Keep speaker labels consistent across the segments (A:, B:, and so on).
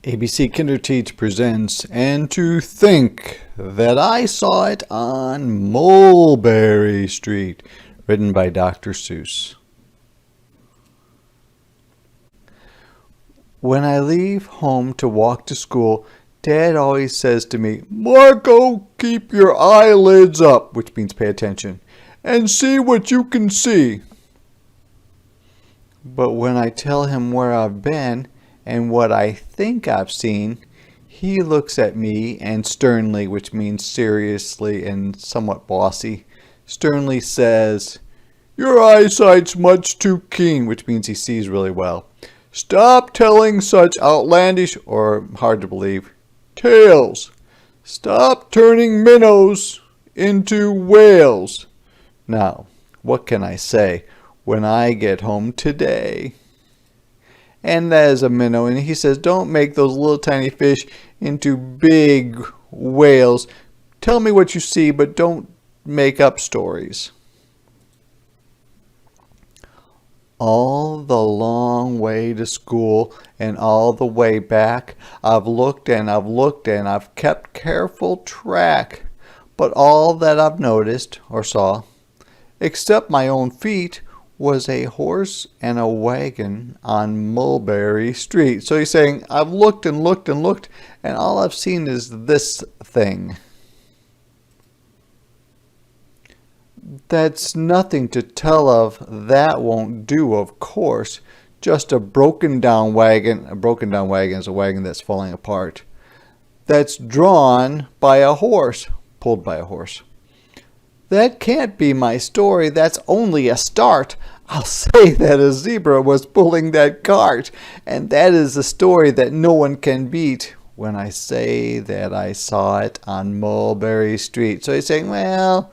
A: ABC Kinderteach presents And to Think That I Saw It on Mulberry Street, written by Dr. Seuss. When I leave home to walk to school, Dad always says to me, "Marco, keep your eyelids up," which means pay attention, "and see what you can see." But when I tell him where I've been and what I think I've seen, he looks at me and sternly, which means seriously and somewhat bossy, sternly says, "Your eyesight's much too keen," which means he sees really well. "Stop telling such outlandish, or hard to believe, tales. Stop turning minnows into whales." Now, what can I say when I get home today? And there's a minnow, and he says, "Don't make those little tiny fish into big whales. Tell me what you see, but don't make up stories." All the long way to school and all the way back, I've looked and I've looked and I've kept careful track. But all that I've noticed or saw, except my own feet, was a horse and a wagon on Mulberry Street. So he's saying, I've looked and looked and looked, and all I've seen is this thing. That's nothing to tell of. That won't do, of course. Just a broken down wagon. A broken down wagon is a wagon that's falling apart. That's drawn by a horse, pulled by a horse. That can't be my story. That's only a start. I'll say that a zebra was pulling that cart, and that is a story that no one can beat when I say that I saw it on Mulberry Street. So he's saying, well,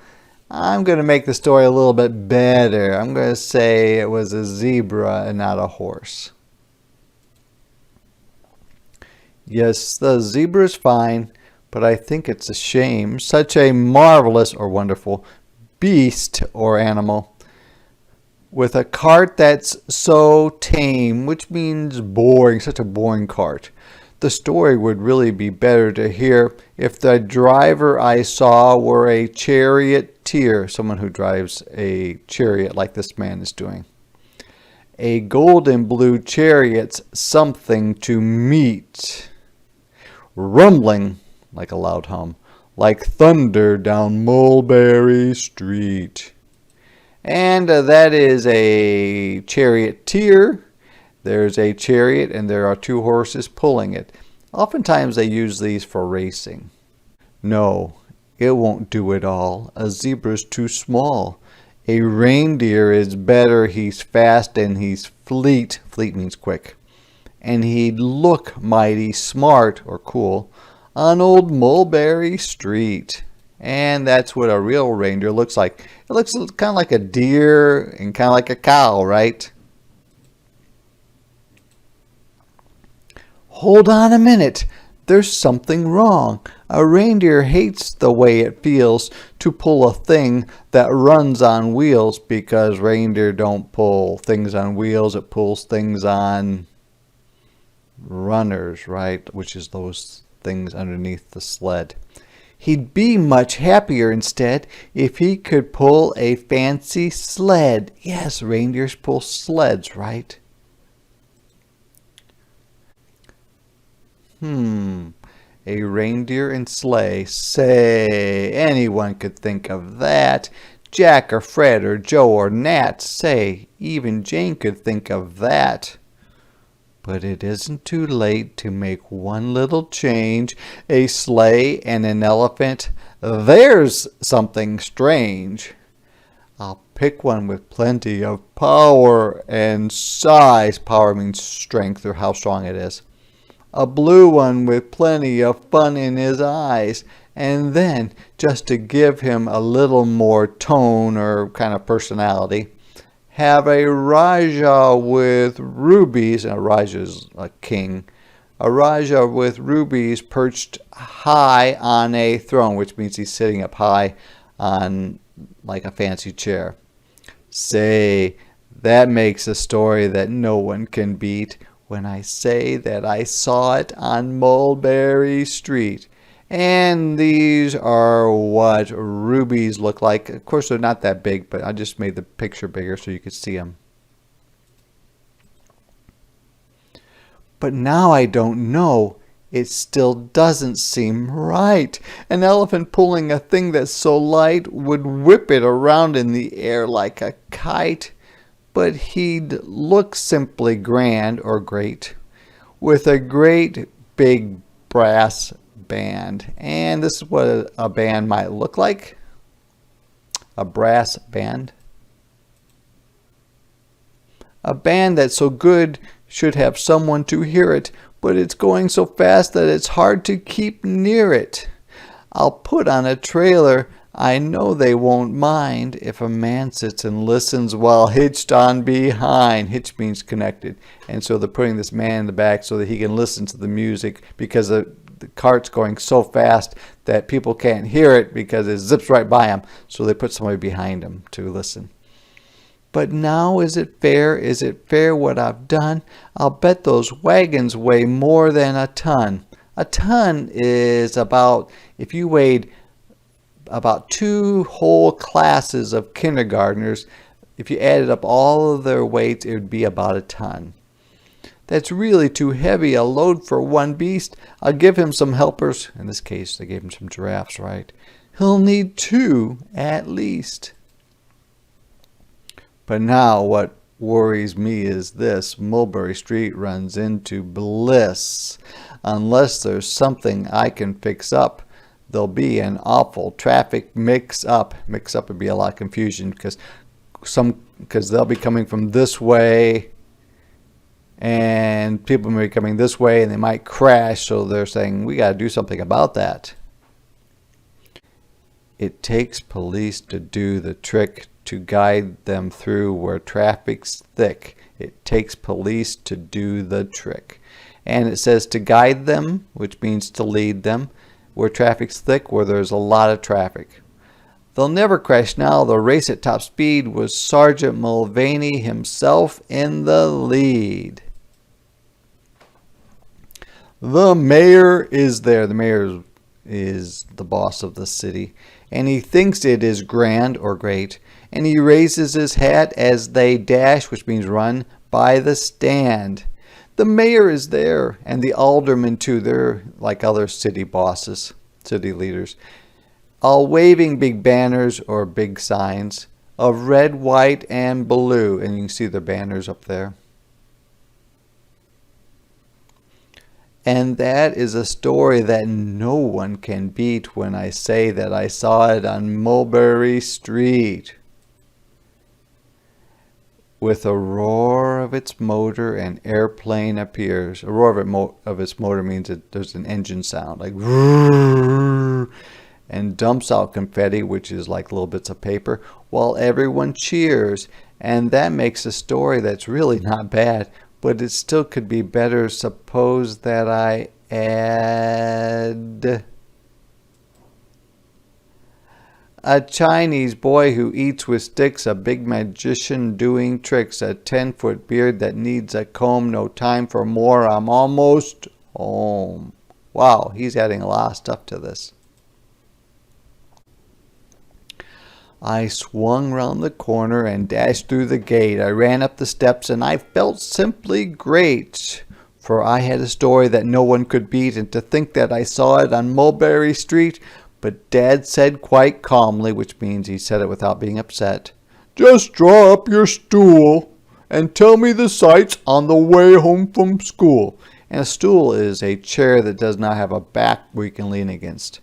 A: I'm going to make the story a little bit better. I'm going to say it was a zebra and not a horse. Yes, the zebra's fine, but I think it's a shame. Such a marvelous or wonderful beast or animal with a cart that's so tame, which means boring, such a boring cart. The story would really be better to hear if the driver I saw were a charioteer, someone who drives a chariot like this man is doing. A gold and blue chariot's something to meet, rumbling like a loud hum, like thunder down Mulberry Street. And that is a charioteer. There's a chariot and there are two horses pulling it. Oftentimes they use these for racing. No, it won't do it all. A zebra's too small. A reindeer is better. He's fast and he's fleet. Fleet means quick. And he'd look mighty smart or cool on old Mulberry Street. And that's what a real reindeer looks like. It looks kind of like a deer and kind of like a cow, right? Hold on a minute. There's something wrong. A reindeer hates the way it feels to pull a thing that runs on wheels, because reindeer don't pull things on wheels. It pulls things on runners, right? Which is those things underneath the sled. He'd be much happier instead if he could pull a fancy sled. Yes, reindeers pull sleds, right? A reindeer and sleigh. Say, anyone could think of that. Jack or Fred or Joe or Nat. Say, even Jane could think of that. But it isn't too late to make one little change. A sleigh and an elephant. There's something strange. I'll pick one with plenty of power and size. Power means strength or how strong it is. A blue one with plenty of fun in his eyes. And then, just to give him a little more tone or kind of personality, have a Raja with rubies. And a Raja is a king. A Raja with rubies perched high on a throne, which means he's sitting up high on like a fancy chair. Say, that makes a story that no one can beat. when I say that I saw it on Mulberry Street. And these are what rubies look like. Of course, they're not that big, but I just made the picture bigger so you could see them. But now I don't know. It still doesn't seem right. An elephant pulling a thing that's so light would whip it around in the air like a kite. But he'd look simply grand or great with a great big brass band. And this is what a band might look like. A brass band. A band that's so good should have someone to hear it, but it's going so fast that it's hard to keep near it. I'll put on a trailer. I know they won't mind if a man sits and listens while hitched on behind. Hitch means connected. And so they're putting this man in the back so that he can listen to the music, because the cart's going so fast that people can't hear it because it zips right by him. So they put somebody behind him to listen. But now is it fair? Is it fair what I've done? I'll bet those wagons weigh more than a ton. A ton is about, if you weighed about 2 whole classes of kindergartners, if you added up all of their weights, it would be about a ton. That's really too heavy a load for one beast. I'll give him some helpers. In this case, they gave him some giraffes, right? He'll need 2 at least. But now what worries me is this. Mulberry Street runs into bliss. Unless there's something I can fix up, there'll be an awful traffic mix-up. Mix-up would be a lot of confusion because they'll be coming from this way and people may be coming this way and they might crash. So they're saying, we got to do something about that. It takes police to do the trick, to guide them through where traffic's thick. It takes police to do the trick. And it says to guide them, which means to lead them, where traffic's thick, where there's a lot of traffic. They'll never crash now. The race at top speed was Sergeant Mulvaney himself in the lead. The mayor is there. The mayor is the boss of the city, and he thinks it is grand or great. And he raises his hat as they dash, which means run, by the stand. The mayor is there, and the aldermen too. They're like other city bosses, city leaders, all waving big banners or big signs of red, white, and blue. And you can see the banners up there. And that is a story that no one can beat when I say that I saw it on Mulberry Street. With a roar of its motor, an airplane appears. A roar of its motor means that there's an engine sound, like and dumps out confetti, which is like little bits of paper, while everyone cheers. And that makes a story that's really not bad, but it still could be better. Suppose that I add a Chinese boy who eats with sticks, a big magician doing tricks, a 10-foot beard that needs a comb, no time for more, I'm almost home. Wow, he's adding a lot of stuff to this. I swung round the corner and dashed through the gate. I ran up the steps and I felt simply great, for I had a story that no one could beat, and to think that I saw it on Mulberry Street. But Dad said quite calmly, which means he said it without being upset, just draw up your stool and tell me the sights on the way home from school. And a stool is a chair that does not have a back where you can lean against.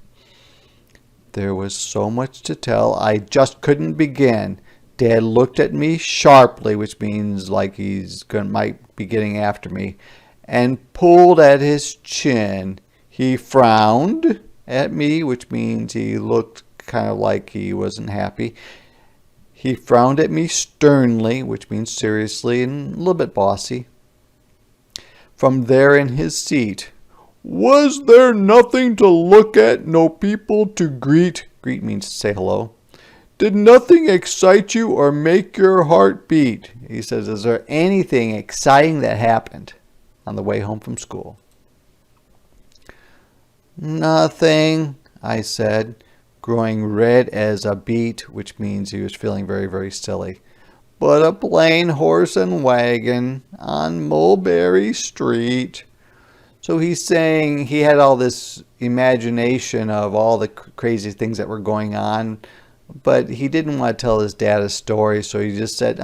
A: There was so much to tell, I just couldn't begin. Dad looked at me sharply, which means like might be getting after me, and pulled at his chin. He frowned at me, which means he looked kind of like he wasn't happy. He frowned at me sternly, which means seriously and a little bit bossy. From there in his seat, was there nothing to look at, no people to greet? Greet means to say hello. Did nothing excite you or make your heart beat? He says, is there anything exciting that happened on the way home from school. Nothing, I said, growing red as a beet, which means he was feeling very, very silly. But a plain horse and wagon on Mulberry Street. So he's saying he had all this imagination of all the crazy things that were going on, but he didn't want to tell his dad a story, so he just said,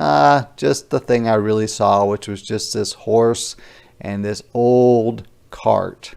A: just the thing I really saw, which was just this horse and this old cart.